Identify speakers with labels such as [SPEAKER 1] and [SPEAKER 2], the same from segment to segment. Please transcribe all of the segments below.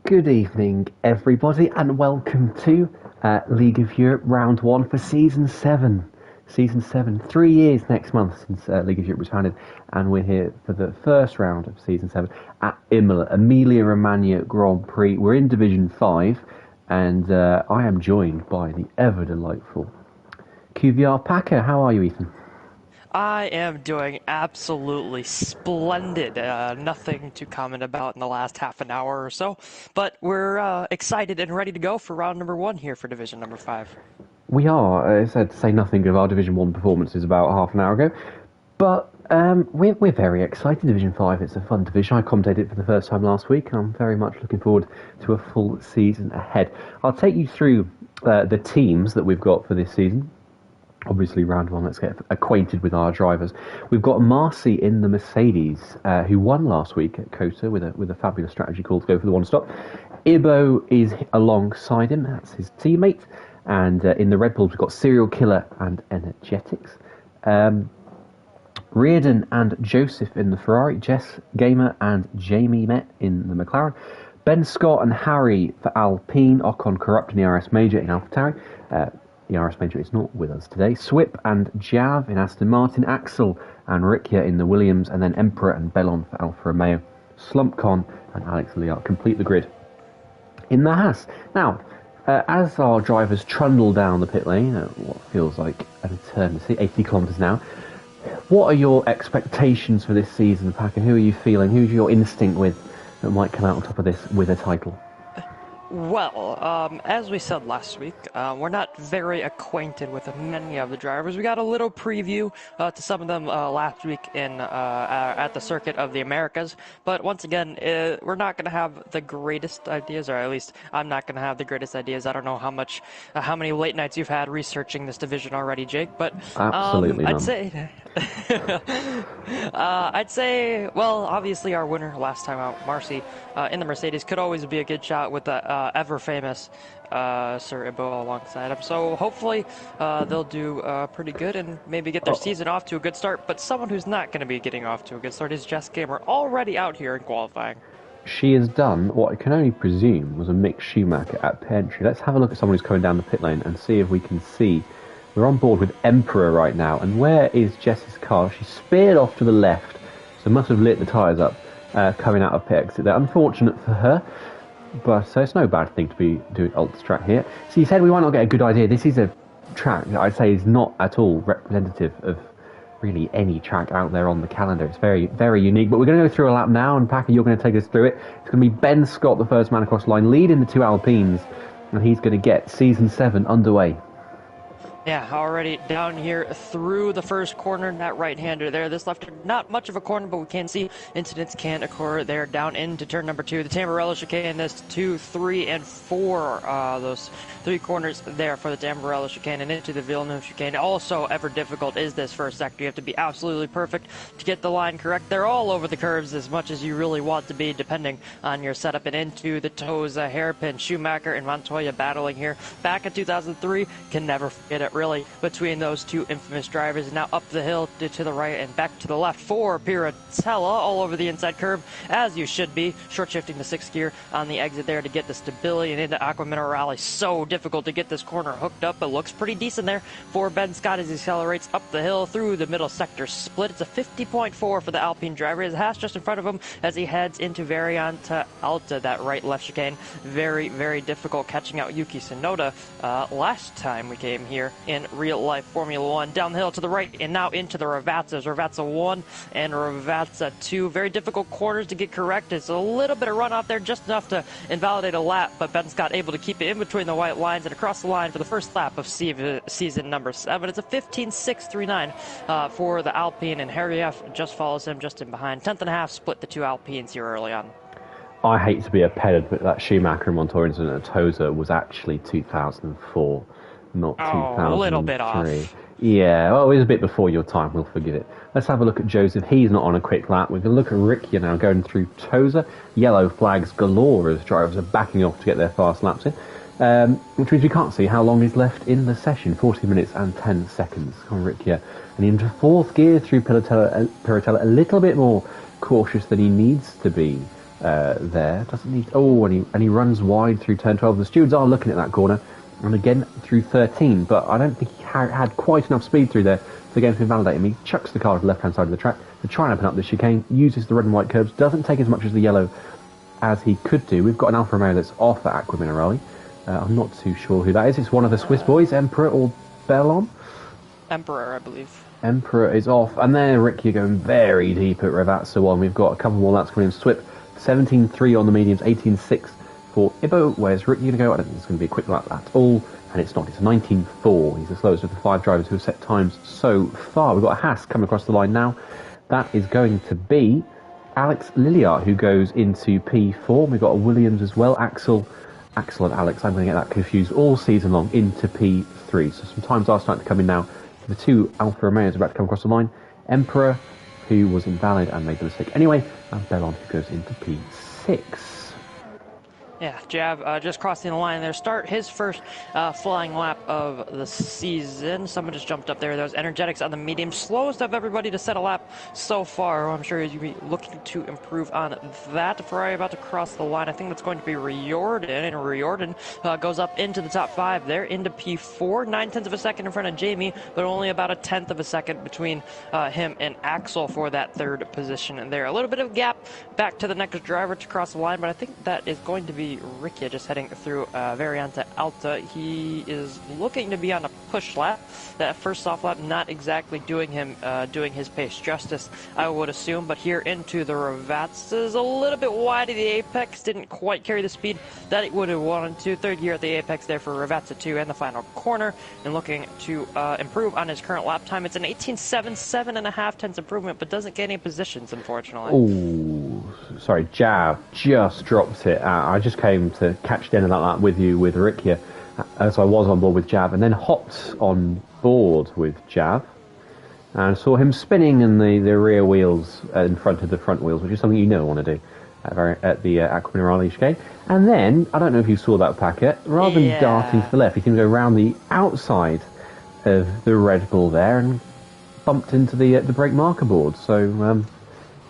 [SPEAKER 1] Good evening, everybody, and welcome to League of Europe Round 1 for Season 7. Season 7, 3 years next month since League of Europe was founded, and we're here for the first round of Season 7 at Emilia Romagna Grand Prix. We're in Division 5, and I am joined by the ever-delightful QVR Packer. How are you, Ethan?
[SPEAKER 2] I am doing absolutely splendid. Nothing to comment about in the last half an hour or so, but we're excited and ready to go for round number 1 here for Division number 5.
[SPEAKER 1] We are, I said to say nothing of our Division 1 performances about half an hour ago, but we're very excited. Division 5, it's a fun division. I commentated it for the first time last week, and I'm very much looking forward to a full season ahead. I'll take you through the teams that we've got for this season. Obviously, round 1, let's get acquainted with our drivers. We've got Marcy in the Mercedes, who won last week at COTA with a fabulous strategy call to go for the one-stop. Ibo is alongside him, that's his teammate. And in the Red Bulls, we've got Serial Killer and Energetics. Reardon and Joseph in the Ferrari. Jess Gamer and Jamie Met in the McLaren. Ben Scott and Harry for Alpine. Ocon Corrupt and ERS Major in AlphaTauri. ERS Major is not with us today. Swip and Jav in Aston Martin. Axel and Riccia in the Williams. And then Emperor and Bellon for Alfa Romeo. Slumpcon and Alex Liart complete the grid in the Haas. Now, as our drivers trundle down the pit lane at what feels like an eternity, 80 kilometres an hour, what are your expectations for this season, Packer? Who are you feeling? Who's your instinct with that might come out on top of this with a title?
[SPEAKER 2] Well, as we said last week, we're not very acquainted with many of the drivers. We got a little preview to some of them last week at the Circuit of the Americas. But once again, we're not going to have the greatest ideas, or at least I'm not going to have the greatest ideas. I don't know how many late nights you've had researching this division already, Jake. But
[SPEAKER 1] Absolutely
[SPEAKER 2] I'd
[SPEAKER 1] none.
[SPEAKER 2] say, well, obviously our winner last time out, Marcy, in the Mercedes, could always be a good shot with the ever famous Sir Ibo alongside him. So hopefully they'll do pretty good and maybe get their season off to a good start. But someone who's not going to be getting off to a good start is Jess Gamer, already out here in qualifying.
[SPEAKER 1] She has done what I can only presume was a Mick Schumacher at pit entry. Let's have a look at someone who's coming down the pit lane and see if we can see. We're on board with Emperor right now. And where is Jess's car? She speared off to the left, so must have lit the tyres up coming out of pit exit there. Unfortunate for her. But it's no bad thing to be doing Ultra track here. So you said we might not get a good idea. This is a track that I'd say is not at all representative of really any track out there on the calendar. It's very, very unique. But we're going to go through a lap now, and Packer, you're going to take us through it. It's going to be Ben Scott, the first man across the line, leading the two Alpines, and he's going to get Season 7 underway.
[SPEAKER 2] Yeah, already down here through the first corner, that right-hander there. This left, not much of a corner, but we can see incidents can occur there down into turn number 2. The Tamburello chicane, this 2, 3, and 4, those 3 corners there for the Tamburello chicane, and into the Villeneuve chicane. Also ever difficult is this first sector. You have to be absolutely perfect to get the line correct. They're all over the curves as much as you really want to be, depending on your setup. And into the Tosa hairpin, Schumacher and Montoya battling here. Back in 2003, can never forget it, really, between those two infamous drivers. Now up the hill to the right and back to the left for Piratella, all over the inside curve, as you should be. Short shifting the 6th gear on the exit there to get the stability, and into Aqua Minerale. So difficult to get this corner hooked up, but looks pretty decent there for Ben Scott as he accelerates up the hill through the middle sector split. It's a 50.4 for the Alpine driver. His Haas just in front of him as he heads into Variante Alta, that right-left chicane. Very, very difficult catching out Yuki Tsunoda last time we came here in real-life Formula 1. Down the hill to the right and now into the Ravazzas. Ravazza 1 and Ravazza 2. Very difficult corners to get correct. It's a little bit of runoff there, just enough to invalidate a lap, but Ben Scott able to keep it in between the white lines and across the line for the first lap of season number 7. It's a 15.639 for the Alpine, and Harry F. just follows him just in behind. 10th and a half split the two Alpines here early on.
[SPEAKER 1] I hate to be a pedant, but that Schumacher and Montoya incident at Tosa was actually 2004. Not 2003.
[SPEAKER 2] A little bit off.
[SPEAKER 1] Yeah, well, it was a bit before your time, we'll forgive it. Let's have a look at Joseph. He's not on a quick lap. We're going to look at Riccia now going through Tosa. Yellow flags galore as drivers are backing off to get their fast laps in. Which means we can't see how long is left in the session. 40 minutes and 10 seconds on Riccia. And into 4th gear through Piratella, a little bit more cautious than he needs to be. there. Doesn't need. Oh, and he runs wide through turn 12. The stewards are looking at that corner, and again through 13. But I don't think he had quite enough speed through there for the game to invalidate him. He chucks the car to the left-hand side of the track to try and open up the chicane. Uses the red and white curbs. Doesn't take as much as the yellow as he could do. We've got an Alfa Romeo that's off at Aqua Minerale. I'm not too sure who that is. It's one of the Swiss boys, Emperor or Bellon.
[SPEAKER 2] Emperor, I believe.
[SPEAKER 1] Emperor is off, and there Ricky going very deep at Ravazza 1. We've got a couple more laps coming in. Swip 17.3 on the mediums, 18.6 for Ibo. Where's Ricky going to go? I don't think it's going to be a quick lap at all, and it's not. It's 19.4. He's the slowest of the 5 drivers who have set times so far. We've got a Haas coming across the line now. That is going to be Alex Lilliard, who goes into P4. We've got a Williams as well. Axel and Alex, I'm going to get that confused all season long, into P3. So some times are starting to come in now. The 2 Alfa Romeos are about to come across the line. Emperor, who was invalid and made the mistake anyway, and Bellon, who goes into P6.
[SPEAKER 2] Yeah, Jav just crossing the line there. Start his first flying lap of the season. Someone just jumped up there. Those energetics on the medium. Slowest of everybody to set a lap so far. I'm sure you'll be looking to improve on that. Ferrari about to cross the line. I think that's going to be Riordan. And Riordan goes up into the top 5 there, into P4. 9/10 of a second in front of Jamie, but only about a 1/10 of a second between him and Axel for that 3rd position. And there, a little bit of gap back to the next driver to cross the line, but I think that is going to be Riccia just heading through Variante Alta. He is looking to be on a push lap. That first soft lap not exactly doing his pace justice, I would assume. But here into the Ravazzas, a little bit wide of the apex, didn't quite carry the speed that it would have wanted to. 3rd gear at the apex there for Ravazza 2 and the final corner, and looking to improve on his current lap time. It's an 18.7, 7.5 improvement, but doesn't get any positions, unfortunately.
[SPEAKER 1] Oh, sorry, Jav just dropped it. I just came to catch the end of that lap with you with Riccia, so I was on board with Jav, and then hopped on board with Jav, and saw him spinning in the rear wheels in front of the front wheels, which is something you never want to do at the Aqua Minerale chicane. And then, I don't know if you saw that packet, rather than darting to the left, he seemed to go around the outside of the Red Bull there and bumped into the brake marker board. So,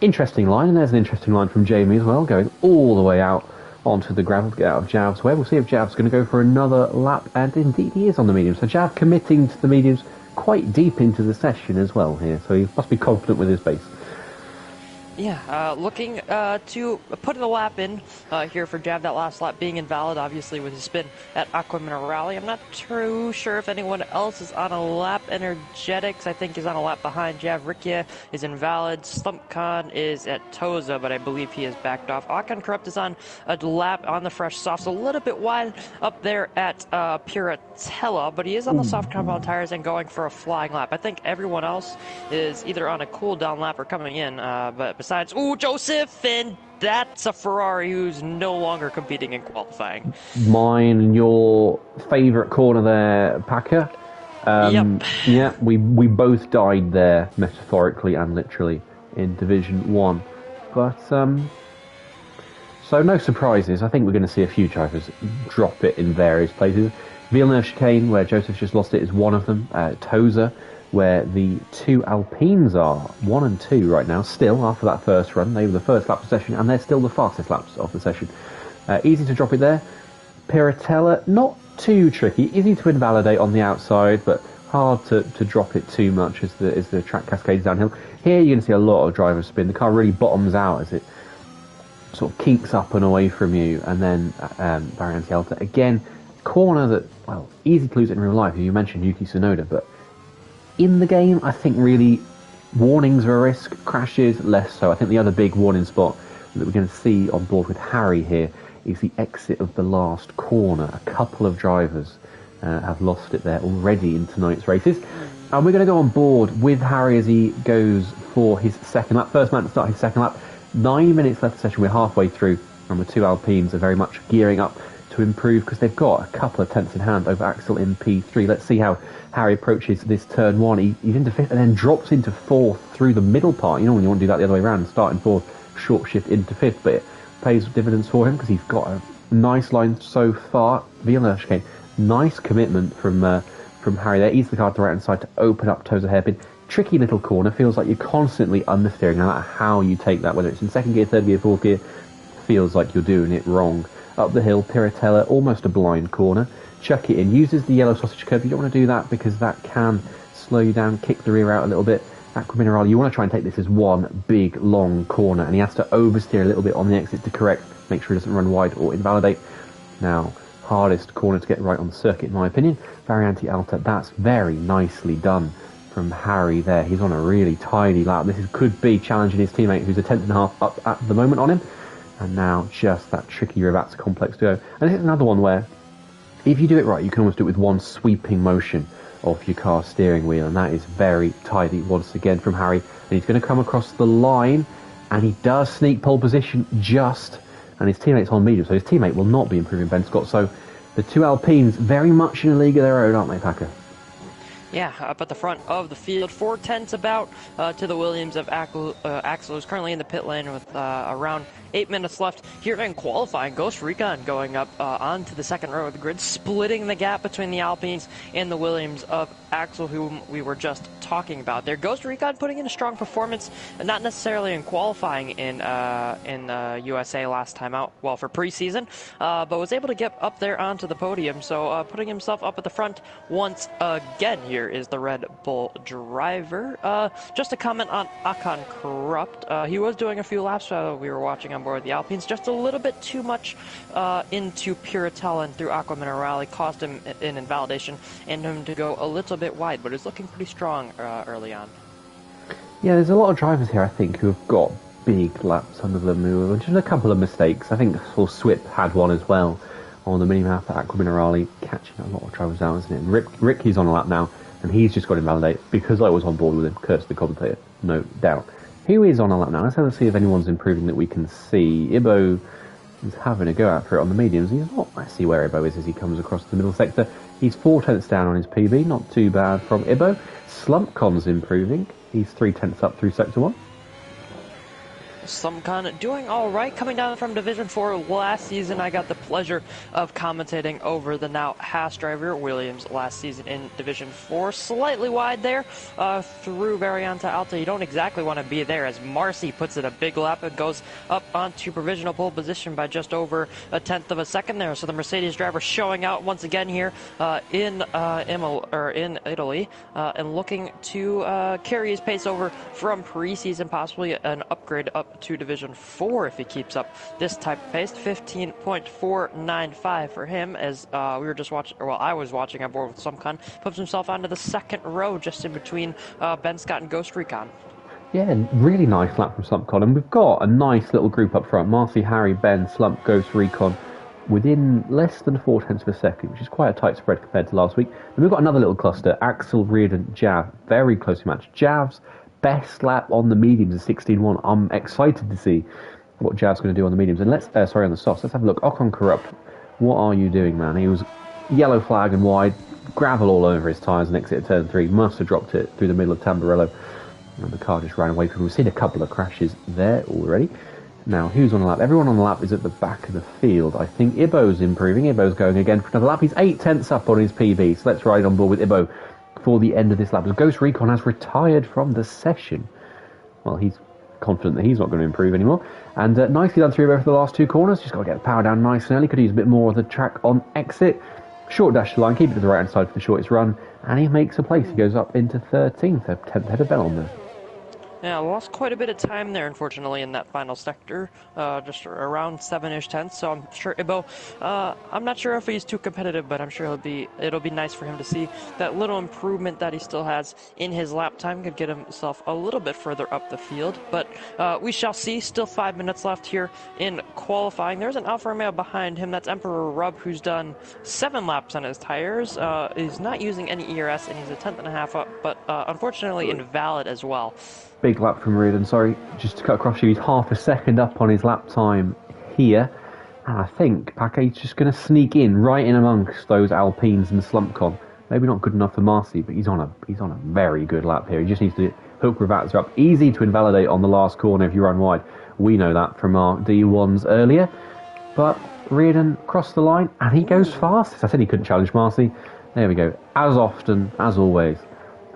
[SPEAKER 1] interesting line, and there's an interesting line from Jamie as well, going all the way out onto the gravel to get out of Jav's way. We'll see if Jav's going to go for another lap, and indeed he is on the mediums. So Jav committing to the mediums quite deep into the session as well here, so he must be confident with his base.
[SPEAKER 2] Yeah, looking to put a lap in here for Jav. That last lap being invalid, obviously, with his spin at Aqua Minerale. I'm not too sure if anyone else is on a lap. Energetics, I think, is on a lap behind Jav. Riccia is invalid. Slumpcon is at Toza, but I believe he has backed off. Akan Corrupt is on a lap on the fresh softs, a little bit wide up there at Piratella, but he is on the soft compound tires and going for a flying lap. I think everyone else is either on a cool down lap or coming in, but besides, Joseph, and that's a Ferrari who's no longer competing in qualifying.
[SPEAKER 1] Mine and your favourite corner there, Packer.
[SPEAKER 2] Yep.
[SPEAKER 1] Yeah, we both died there, metaphorically and literally, in Division 1. But, so no surprises. I think we're going to see a few drivers drop it in various places. Villeneuve chicane, where Joseph's just lost it, is one of them. Toza, where the 2 Alpines are, 1 and 2 right now, still, after that first run. They were the first lap of the session, and they're still the fastest laps of the session. Easy to drop it there. Piratella, not too tricky. Easy to invalidate on the outside, but hard to drop it too much as the track cascades downhill. Here you're going to see a lot of drivers spin. The car really bottoms out as it sort of kinks up and away from you, and then Variante Alta. Again, corner that, well, easy to lose it in real life. You mentioned Yuki Tsunoda, but in the game, I think really warnings are a risk, crashes less so. I think the other big warning spot that we're going to see on board with Harry here is the exit of the last corner. A couple of drivers have lost it there already in tonight's races. And we're going to go on board with Harry as he goes for his second lap. First man to start his second lap. 9 minutes left of the session. We're halfway through, and the 2 Alpines are very much gearing up to improve because they've got a couple of tenths in hand over Axel in P3. Let's see how Harry approaches this turn 1. He's into 5th and then drops into 4th through the middle part. You know when you want to do that the other way around and start in 4th, short shift into 5th, but it pays dividends for him because he's got a nice line so far. Villeneuve chicane, nice commitment from Harry there. Eats the car to the right hand side to open up Toza hairpin. Tricky little corner, feels like you're constantly understeering no matter how you take that, whether it's in 2nd gear, 3rd gear, 4th gear, feels like you're doing it wrong. Up the hill, Piratella, almost a blind corner. Chuck it in, uses the yellow sausage curb. You don't want to do that because that can slow you down, kick the rear out a little bit. Aqua Minerale, you want to try and take this as one big, long corner, and he has to oversteer a little bit on the exit to correct, make sure he doesn't run wide or invalidate. Now, hardest corner to get right on the circuit, in my opinion. Variante Alta, that's very nicely done from Harry there. He's on a really tidy lap. Could be challenging his teammate, who's a tenth and a half up at the moment on him. And now just that tricky Ravazza complex to go. And this is another one where, if you do it right, you can almost do it with one sweeping motion of your car steering wheel, and that is very tidy once again from Harry. And he's going to come across the line, and he does sneak pole position just, and his teammate's on medium, so his teammate will not be improving Ben Scott. So the two Alpines very much in a league of their own, aren't they, Packer?
[SPEAKER 2] Yeah, up at the front of the field, 4/10 about to the Williams of Axel, who's currently in the pit lane with around 8 minutes left here in qualifying. Ghost Recon going up onto the second row of the grid, splitting the gap between the Alpines and the Williams of Axel, whom we were just talking about there. Ghost Recon putting in a strong performance, not necessarily in qualifying in USA last time out, well, for preseason, but was able to get up there onto the podium, so putting himself up at the front once again. Here is the Red Bull driver. Just a comment on Akan Corrupt. He was doing a few laps while we were watching on board the Alpines, just a little bit too much into Piratella and through Aqua Minerale, cost him an invalidation and him to go a little bit wide, but is looking pretty strong early on.
[SPEAKER 1] Yeah, there's a lot of drivers here, I think, who have got big laps under them, who have just a couple of mistakes. I think Swip had one as well on the mini-map at Aqua Minerale, catching a lot of drivers out, isn't it? And Ricky's on a lap now, and he's just got invalidated because I was on board with him, curse the commentator, no doubt. Who is on a lap now? Let's have a see if anyone's improving that we can see. Ibo is having a go out for it on the mediums. He's not. Let's see where Ibo is as he comes across the middle sector. He's 4/10 down on his PB, not too bad from Ibo. Slumpcon's improving. He's 3/10 up through sector 1.
[SPEAKER 2] Slumpcon doing all right, coming down from Division 4 last season. I got the pleasure of commentating over the now Haas driver Williams last season in Division 4. Slightly wide there through Variante Alta. You don't exactly want to be there as Marcy puts in a big lap and goes up onto provisional pole position by just over a tenth of a second there. So the Mercedes driver showing out once again here in Italy and looking to carry his pace over from preseason, possibly an upgrade up to Division 4 if he keeps up this type of pace. 15.495 for him as we were just watching, well, I was watching on board with Slumpcon. Puts himself onto the second row just in between Ben Scott and Ghost Recon.
[SPEAKER 1] Yeah, really nice lap from Slumpcon, and we've got a nice little group up front. Marcy, Harry, Ben, Slump, Ghost Recon within less than 4/10 of a second, which is quite a tight spread compared to last week. And we've got another little cluster, Axel, Reardon, Jav, very closely matched. Jav's best lap on the mediums is 16.1. I'm excited to see what Jav's going to do on the mediums. And on the softs. Let's have a look. Ocon Corrupt, what are you doing, man? He was yellow flag and wide, gravel all over his tyres and exit turn 3. Must have dropped it through the middle of Tamburello. And the car just ran away from him. We've seen a couple of crashes there already. Now, who's on the lap? Everyone on the lap is at the back of the field. I think Ibo's improving. Ibo's going again for another lap. He's 8/10 up on his PB. So let's ride on board with Ibo for the end of this lap. As Ghost Recon has retired from the session. Well, he's confident that he's not going to improve anymore. And nicely done through over the last two corners. Just got to get the power down nice and early. Could use a bit more of the track on exit. Short dash to line, keep it to the right hand side for the shortest run. And he makes a place. He goes up into 13th, 10th head of bell on there.
[SPEAKER 2] Yeah, lost quite a bit of time there, unfortunately, in that final sector, just around 7-ish tenths. So I'm sure Ibo, I'm not sure if he's too competitive, but I'm sure it'll be nice for him to see that little improvement that he still has in his lap time. Could get himself a little bit further up the field, but we shall see. Still 5 minutes left here in qualifying. There's an Alfa Romeo behind him. That's Emperor Rub, who's done 7 laps on his tires. Is not using any ERS, and he's a tenth and a half up, but unfortunately invalid as well.
[SPEAKER 1] Big lap from Reardon, sorry, just to cut across you, he's half a second up on his lap time here, and I think Paquet's just going to sneak in right in amongst those Alpines and Slumpcon. Maybe not good enough for Marcy, but he's on a very good lap here. He just needs to hook Ravazza up. Easy to invalidate on the last corner if you run wide. We know that from our D1s earlier, but Reardon crossed the line and he goes fast. I said he couldn't challenge Marcy. There we go. As often, as always,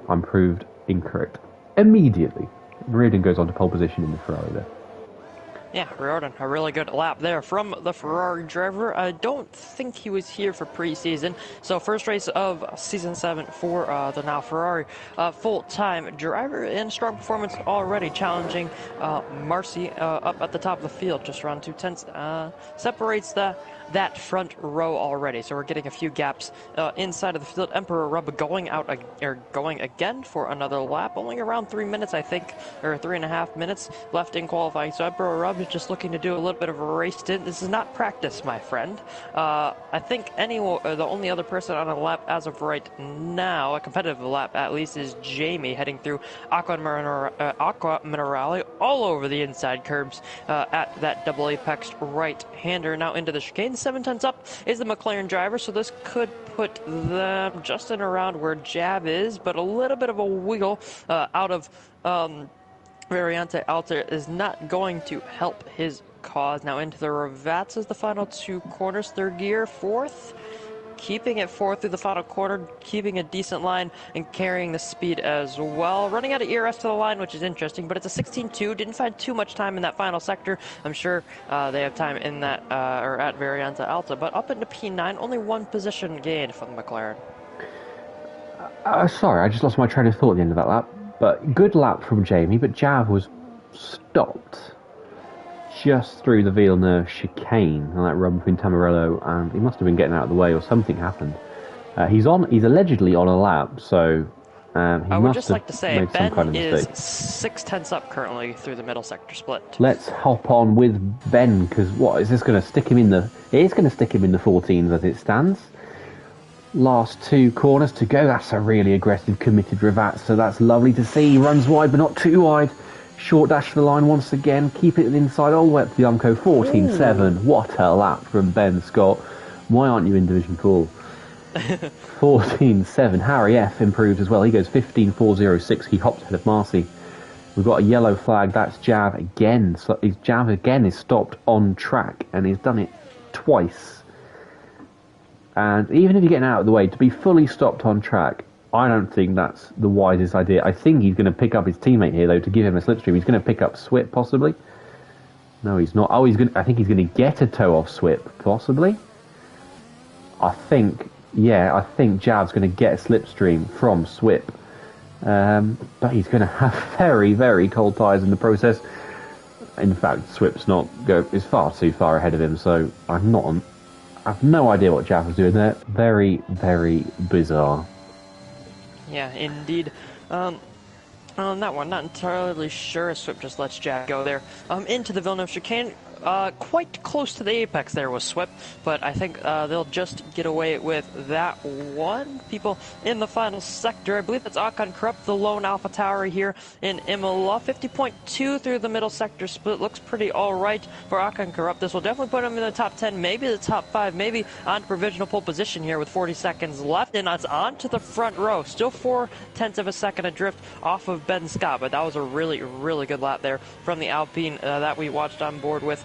[SPEAKER 1] I'm proved incorrect. Immediately, Reardon goes on to pole position in the Ferrari there.
[SPEAKER 2] Yeah, Riordan, a really good lap there from the Ferrari driver. I don't think he was here for preseason. So first race of season 7 for the now Ferrari full-time driver, and strong performance already, challenging Marcy up at the top of the field, just around 2 tenths. Separates that front row already. So we're getting a few gaps inside of the field. Emperor Rub going out going again for another lap. Only around 3 minutes, I think, or 3.5 minutes left in qualifying. So Emperor Rub is just looking to do a little bit of a race stint. This is not practice, my friend. I think the only other person on a lap as of right now, a competitive lap at least, is Jamie, heading through Aqua Minerale all over the inside curbs at that double apex right-hander. Now into the chicane. 7 tenths up is the McLaren driver, so this could put them just in around where Jab is, but a little bit of a wiggle out of Variante Alta is not going to help his cause. Now into the Ravazza, the final 2 corners. Third gear, fourth. Keeping it fourth through the final quarter, keeping a decent line and carrying the speed as well. Running out of ERS to the line, which is interesting, but it's a 16.2. Didn't find too much time in that final sector. I'm sure they have time in that, or at Variante Alta, but up into P9, only 1 position gained from the McLaren.
[SPEAKER 1] Sorry, I just lost my train of thought at the end of that lap. But good lap from Jamie, but Jav was stopped just through the Villeneuve chicane and that run between Tamarello, and he must have been getting out of the way or something happened. He's allegedly on a lap, so
[SPEAKER 2] I would just like to say Ben is 6 tenths up currently through the middle sector split.
[SPEAKER 1] Let's hop on with Ben, because what is this going to stick him in the? It is going to stick him in the 14s as it stands. Last 2 corners to go. That's a really aggressive, committed Ravazza, so that's lovely to see. He runs wide, but not too wide. Short dash to the line once again. Keep it inside all the way up to the Umco. 14.7. What a lap from Ben Scott. Why aren't you in Division 4? 14.7. Harry F improved as well. He goes 15.406. He hops ahead of Marcy. We've got a yellow flag. That's Jav again. So his Jav again is stopped on track, and he's done it twice. And even if you're getting out of the way, to be fully stopped on track, I don't think that's the wisest idea. I think he's going to pick up his teammate here, though, to give him a slipstream. He's going to pick up Swip, possibly. No, he's not. Oh, I think he's going to get a toe off Swip, possibly. I think Jav's going to get a slipstream from Swip. But he's going to have very, very cold tyres in the process. In fact, Swip's is far too far ahead of him, so I have no idea what Jav was doing there. Very, very bizarre.
[SPEAKER 2] Yeah, indeed. On that one, not entirely sure. Swip just lets Jack go there. Into the Villeneuve chicane. Quite close to the apex there was Swip, but I think they'll just get away with that one. People in the final sector, I believe that's Akan Corrupt, the lone Alpha Tower here in Imola. 50.2 through the middle sector split. Looks pretty alright for Akan Corrupt. This will definitely put him in the top 10, maybe the top 5, maybe on provisional pole position here with 40 seconds left, and it's on to the front row. Still 0.4 of a second adrift off of Ben Scott, but that was a really, really good lap there from the Alpine that we watched on board with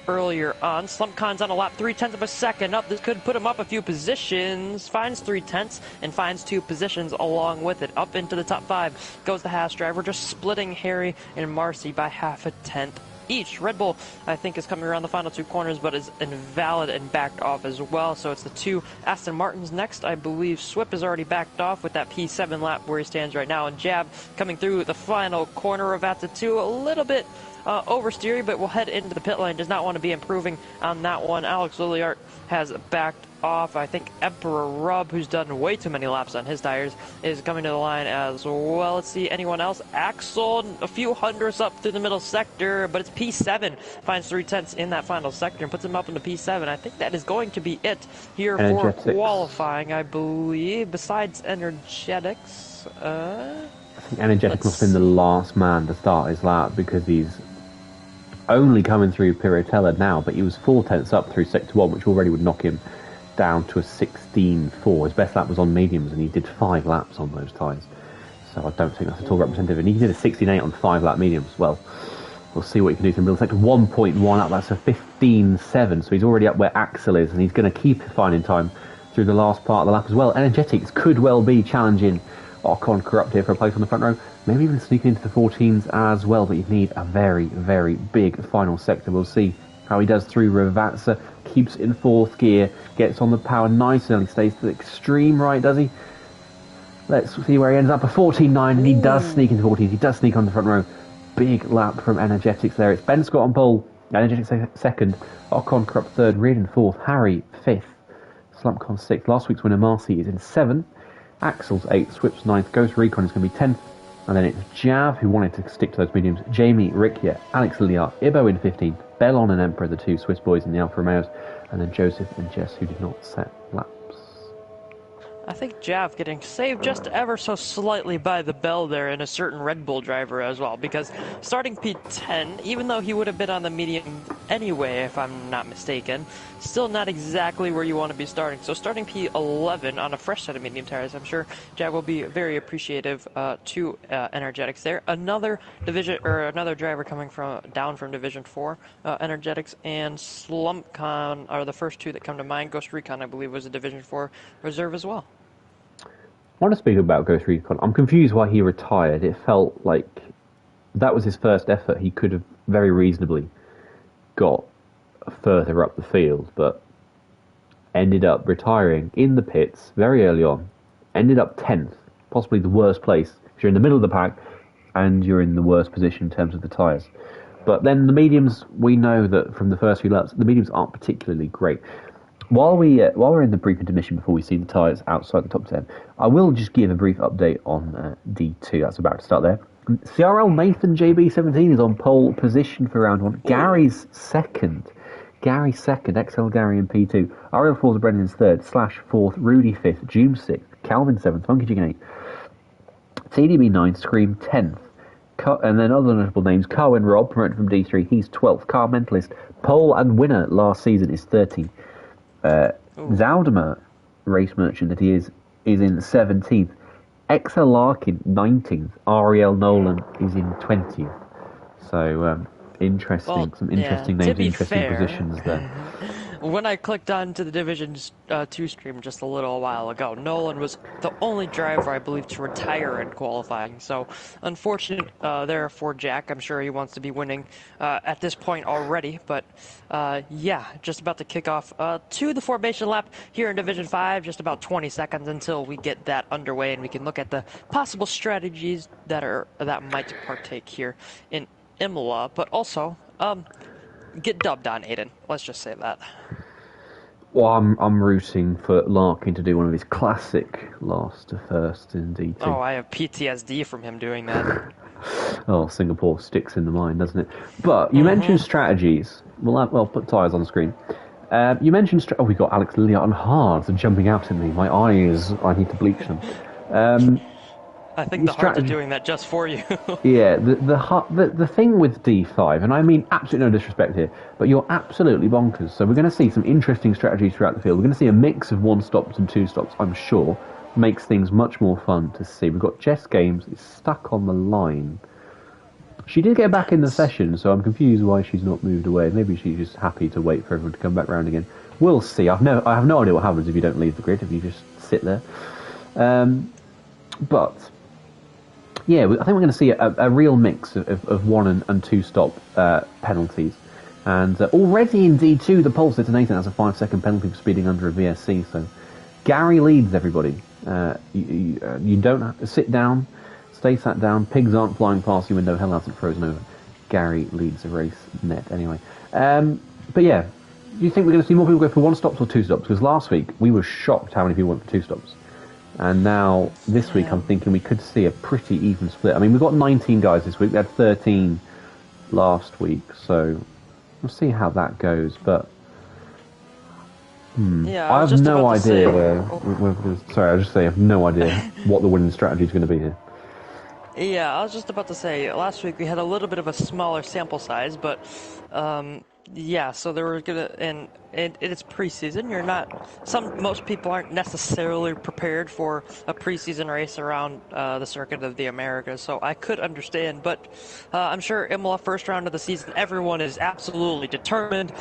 [SPEAKER 2] earlier on. Slumpcon's on a lap, 0.3 of a second up. This could put him up a few positions. Finds 0.3 and finds 2 positions along with it. Up into the top 5 goes the Haas driver, just splitting Harry and Marcy by 0.5 each. Red Bull, I think, is coming around the final 2 corners, but is invalid and backed off as well. So it's the 2 Aston Martins next. I believe Swip is already backed off with that P7 lap where he stands right now. And Jab coming through the final corner of Vatsa 2, a little bit oversteery, but we'll head into the pit lane. Does not want to be improving on that one. Alex Lilliart has backed off. I think Emperor Rub, who's done way too many laps on his tires, is coming to the line as well. Let's see, anyone else? Axel, a few hundredths up through the middle sector, but it's P7. Finds 0.3 in that final sector and puts him up into P7. I think that is going to be it here for qualifying, I believe, besides Energetics.
[SPEAKER 1] I think Energetic must have been the last man to start his lap because he's only coming through Pirotella now, but he was 0.4 up through Sector 1, which already would knock him down to a 16.4. His best lap was on mediums, and he did 5 laps on those tyres. So I don't think that's at all representative. And he did a 16.8 on 5 lap mediums. Well, we'll see what he can do from middle sector. 1.1 up, that's a 15.7. So he's already up where Axel is, and he's going to keep finding time through the last part of the lap as well. Energetics could well be challenging Ocon corrupt here for a place on the front row. Maybe even sneaking into the 14s as well, but you'd need a very, very big final sector. We'll see how he does through Ravazza. Keeps it in 4th gear, gets on the power nice and he stays to the extreme right, does he? Let's see where he ends up. A 14.9, and he does sneak into 14s. He does sneak on the front row. Big lap from Energetics there. It's Ben Scott on pole, Energetics second, Ocon corrupt third, Reardon fourth, Harry fifth, Slumpcon sixth. Last week's winner Marcy is in seventh, Axel's eighth, Swip's ninth, Ghost Recon is going to be 10th, and then it's Jav who wanted to stick to those mediums, Jamie, Rickia, Alex Liar, Ibo in 15th, Bellon and Emperor, the two Swiss boys in the Alfa Romeos, and then Joseph and Jess who did not set laps.
[SPEAKER 2] I think Jav getting saved just ever so slightly by the bell there and a certain Red Bull driver as well, because starting P10, even though he would have been on the medium anyway, if I'm not mistaken, still not exactly where you want to be starting. So starting P11 on a fresh set of medium tires, I'm sure Jav will be very appreciative to Energetics there. Another driver coming down from Division 4, Energetics and Slumpcon are the first two that come to mind. Ghost Recon, I believe, was a Division 4 reserve as well.
[SPEAKER 1] I want to speak about Ghost Recon. I'm confused why he retired. It felt like that was his first effort. He could have very reasonably got further up the field, but ended up retiring in the pits very early on. Ended up 10th, possibly the worst place. If you're in the middle of the pack and you're in the worst position in terms of the tyres. But then the mediums, we know that from the first few laps, the mediums aren't particularly great. While we're in the brief intermission before we see the tyres outside the top 10, I will just give a brief update on D2. That's about to start there. CRL Nathan JB17 is on pole position for round 1. Gary's second. XL Gary in P2. Ariel Forza Brennan is third. Slash fourth. Rudy fifth. June 6th. Calvin 7th. Funky Chicken 8th. TDB 9th. Scream 10th. And then other notable names. Carwin Rob, promoted from D3. He's 12th. Car Mentalist. Pole and winner last season is 13th. Zaldimer, race merchant that he is in 17th. XL Larkin, 19th. Ariel Nolan is in 20th. So, some interesting names, interesting positions there.
[SPEAKER 2] When I clicked onto the Division 2 stream just a little while ago, Nolan was the only driver, I believe, to retire in qualifying. So, unfortunate there for Jack. I'm sure he wants to be winning at this point already. But, just about to kick off to the formation lap here in Division 5. Just about 20 seconds until we get that underway and we can look at the possible strategies that might partake here in Imola. But also, get dubbed on, Aiden. Let's just say that.
[SPEAKER 1] Well, I'm rooting for Larkin to do one of his classic last to first in D2.
[SPEAKER 2] Oh, I have PTSD from him doing that.
[SPEAKER 1] Oh, Singapore sticks in the mind, doesn't it? But you mentioned strategies. We'll put tyres on the screen. You mentioned... we got Alex Lilia on hard jumping out at me. My eyes, I need to bleach them.
[SPEAKER 2] I think the hearts are doing that just for you.
[SPEAKER 1] Yeah, the thing with D5, and I mean absolutely no disrespect here, but you're absolutely bonkers. So we're going to see some interesting strategies throughout the field. We're going to see a mix of 1 stops and 2 stops, I'm sure. Makes things much more fun to see. We've got Jess Games, is stuck on the line. She did get back in the session, so I'm confused why she's not moved away. Maybe she's just happy to wait for everyone to come back round again. We'll see. I have no idea what happens if you don't leave the grid, if you just sit there. But... yeah, I think we're going to see a real mix of 1 and 2 stop penalties. And already in D2, the pole sitter Nathan has a 5-second penalty for speeding under a VSC. So Gary leads everybody. You don't have to sit down, stay sat down. Pigs aren't flying past your window. Hell hasn't frozen over. Gary leads the race net anyway. But yeah, do you think we're going to see more people go for 1 stops or 2 stops? Because last week we were shocked how many people went for 2 stops. And now, this week, I'm thinking we could see a pretty even split. I mean, we've got 19 guys this week. We had 13 last week, so we'll see how that goes. But I have no idea sorry, I was just saying I have no idea what the winning strategy is going to be here.
[SPEAKER 2] Yeah, I was just about to say, last week we had a little bit of a smaller sample size, but Yeah, so they were gonna, and it's preseason. You're not, most people aren't necessarily prepared for a preseason race around the Circuit of the Americas, so I could understand. But I'm sure Imola, first round of the season, everyone is absolutely determined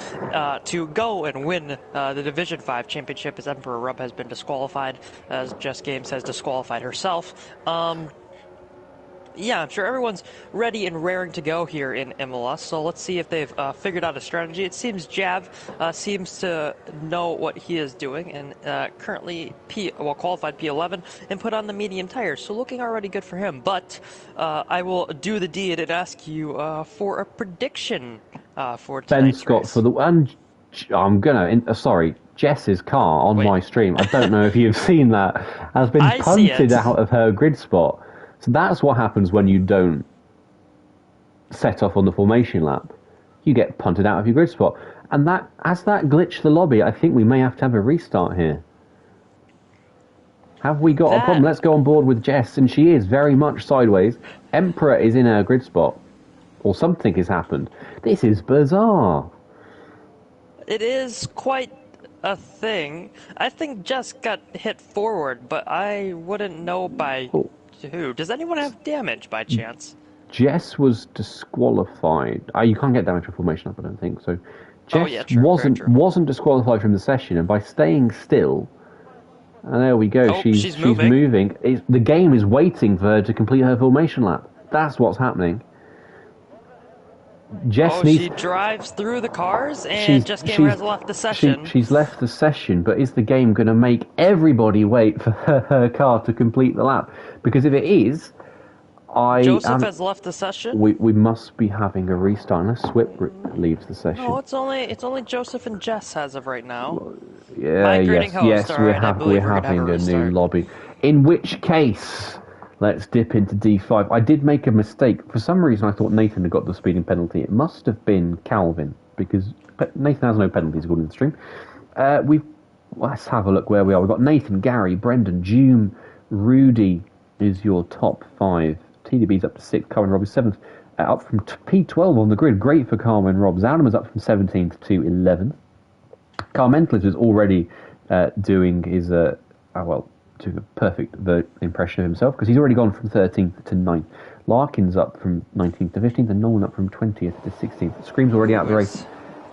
[SPEAKER 2] to go and win the Division 5 championship, as Emperor Rub has been disqualified, as Jess Games has disqualified herself. Yeah, I'm sure everyone's ready and raring to go here in Imola, so let's see if they've figured out a strategy. It seems Jav seems to know what he is doing, and currently qualified P11 and put on the medium tires, so looking already good for him. But I will do the deed and ask you for a prediction for
[SPEAKER 1] Ben
[SPEAKER 2] tonight's
[SPEAKER 1] Scott
[SPEAKER 2] race.
[SPEAKER 1] for the and I'm gonna sorry, Jess's car on
[SPEAKER 2] Wait.
[SPEAKER 1] my stream. I don't know if you've seen that, has been
[SPEAKER 2] I see
[SPEAKER 1] punted
[SPEAKER 2] it.
[SPEAKER 1] out of her grid spot. So that's what happens when you don't set off on the formation lap. You get punted out of your grid spot, and that as that glitched the lobby. I think we may have to have a restart here. Have we got a problem? Let's go on board with Jess, and she is very much sideways. Emperor is in her grid spot, or something has happened. This is bizarre.
[SPEAKER 2] It is quite a thing. I think Jess got hit forward, but I wouldn't know by
[SPEAKER 1] Oh.
[SPEAKER 2] who. Does anyone have damage by chance?
[SPEAKER 1] Jess was disqualified. You can't get damage for formation up, I don't think. So Jess
[SPEAKER 2] yeah, true, very true.
[SPEAKER 1] wasn't disqualified from the session, and by staying still, and there we go.
[SPEAKER 2] Oh,
[SPEAKER 1] She's
[SPEAKER 2] moving.
[SPEAKER 1] moving. The game is waiting for her to complete her formation lap. That's what's happening. Jess needs.
[SPEAKER 2] She drives through the cars, and Jess Gamer has left the session.
[SPEAKER 1] She's left the session, but is the game going to make everybody wait for her car to complete the lap? Because if it is,
[SPEAKER 2] Joseph has left the session.
[SPEAKER 1] We must be having a restart unless Swip leaves the session.
[SPEAKER 2] No, it's only Joseph and Jess as of right now.
[SPEAKER 1] Yeah, yes, we're having a new lobby. In which case, let's dip into D5. I did make a mistake. For some reason, I thought Nathan had got the speeding penalty. It must have been Calvin, because Nathan has no penalties according to the stream. Let's have a look where we are. We've got Nathan, Gary, Brendan, June, Rudy is your top 5. TDB's up to 6th, Carmen Robb is 7th. Up from P12 on the grid. Great for Carmen Robb. Adam is up from 17th to 11th. Carmentless is already doing his, doing a perfect impression of himself, because he's already gone from 13th to 9th. Larkin's up from 19th to 15th, and Nolan up from 20th to 16th. Scream's already out of the race.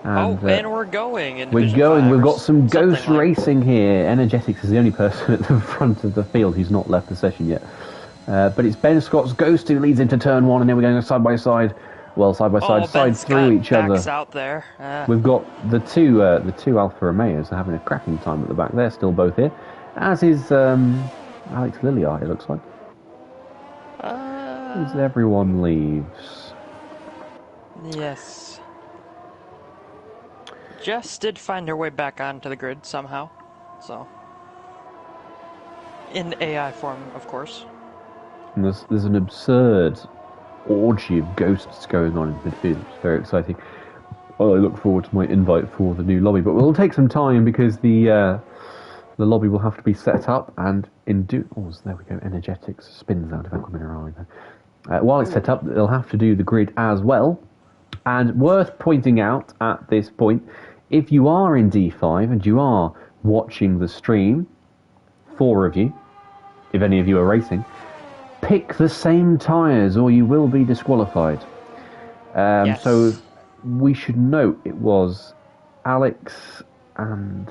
[SPEAKER 2] And we're going.
[SPEAKER 1] We're going. We've got some ghost racing here. Energetics is the only person at the front of the field who's not left the session yet. But it's Ben Scott's Ghost who leads into turn 1, and then we're going side by side. Well, side by side through each other.
[SPEAKER 2] Out there.
[SPEAKER 1] We've got the two Alfa Romeos are having a cracking time at the back. They're still both here, as is Alex Lilliard, it looks like. As everyone leaves.
[SPEAKER 2] Yes. Jess did find her way back onto the grid somehow, so in AI form, of course.
[SPEAKER 1] And there's an absurd orgy of ghosts going on in midfield. It's very exciting. Well, I look forward to my invite for the new lobby, but we'll take some time because the lobby will have to be set up, and there we go. Energetics spins out of Aquaminera. While it's set up, they'll have to do the grid as well. And worth pointing out at this point, if you are in D5 and you are watching the stream, 4 of you, if any of you are racing, pick the same tyres or you will be disqualified.
[SPEAKER 2] Yes.
[SPEAKER 1] So we should note it was Alex and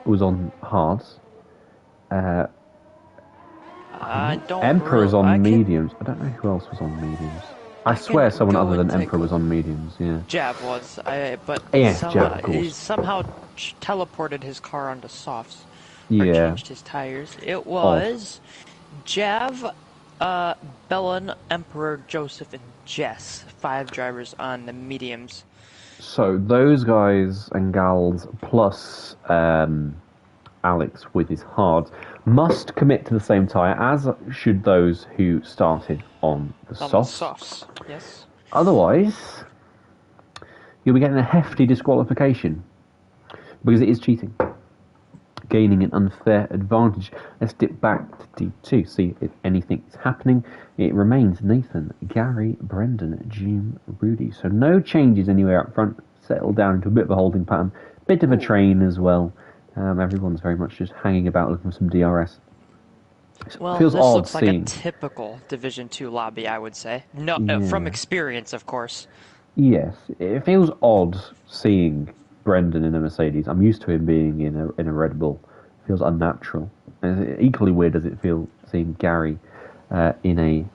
[SPEAKER 1] was on hards. Emperor's on mediums. I don't know who else was on mediums. I swear someone other than Emperor was on mediums, yeah.
[SPEAKER 2] Jav was,
[SPEAKER 1] Jav,
[SPEAKER 2] he somehow teleported his car onto softs.
[SPEAKER 1] Yeah.
[SPEAKER 2] Or changed his tires. It was Jav, Bellin, Emperor, Joseph, and Jess. 5 drivers on the mediums.
[SPEAKER 1] So those guys and gals plus Alex with his hards must commit to the same tyre, as should those who started on the softs.
[SPEAKER 2] Yes.
[SPEAKER 1] Otherwise, you'll be getting a hefty disqualification, because it is cheating. Gaining an unfair advantage. Let's dip back to D2, see if anything is happening. It remains Nathan, Gary, Brendan, Jim, Rudy. So no changes anywhere up front. settled down into a bit of a holding pattern. Bit of a train as well. Everyone's very much just hanging about looking for some DRS. It
[SPEAKER 2] Well,
[SPEAKER 1] feels
[SPEAKER 2] this
[SPEAKER 1] odd
[SPEAKER 2] looks like a
[SPEAKER 1] seeing.
[SPEAKER 2] typical Division Two lobby, I would say. No, from
[SPEAKER 1] Yeah.
[SPEAKER 2] experience, of course.
[SPEAKER 1] Yes, it feels odd seeing Brendan in a Mercedes. I'm used to him being in a Red Bull. It feels unnatural. And equally weird does it feel seeing Gary in a